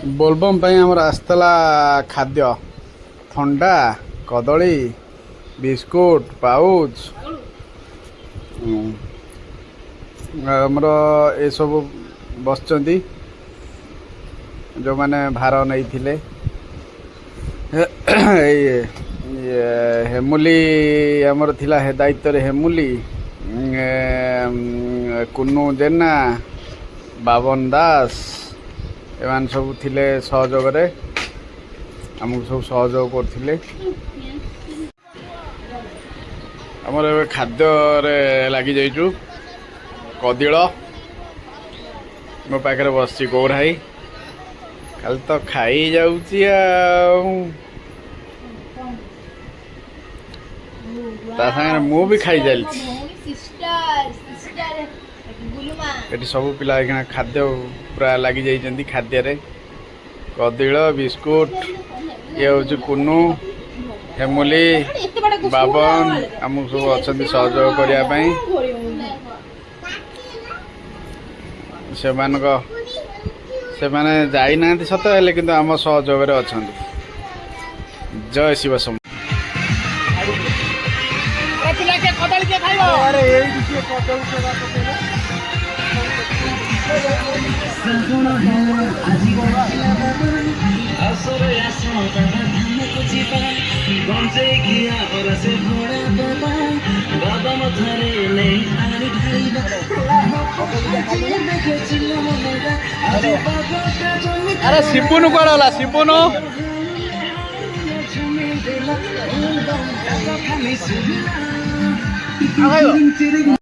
बोलबम आमर आसला खाद्य थंडा कदली बिस्कुट पाउच आमर ए सब बसचंती जो माने भार नहीं थिले हेमुली आमर थिला हे दायित्व हेमुली कुन्नू जेना बावन दास एमान सब थिले सहयोग रे हमको सब सहयोग करथिले हमर ए खाद्य रे लागि जाइछु कदिळ मो पाखरे बसची गौराई कल तो खाई जाउची ता संगे मु भी खाई जालची एटी सब पिला एखना खाद्य पूरा लगी जाइछन्ती खाद्य रे कदिळ बिस्कुट ये होची कुन्नू हेमुली बाबन हमको सब अछन्ती सहयोग करिया पई से माने जाई नांती सत हेले किंतु आम सहयोग रे अछन्ती जय शिव सम अरे शिपुनु कड़ा होला शिपुनु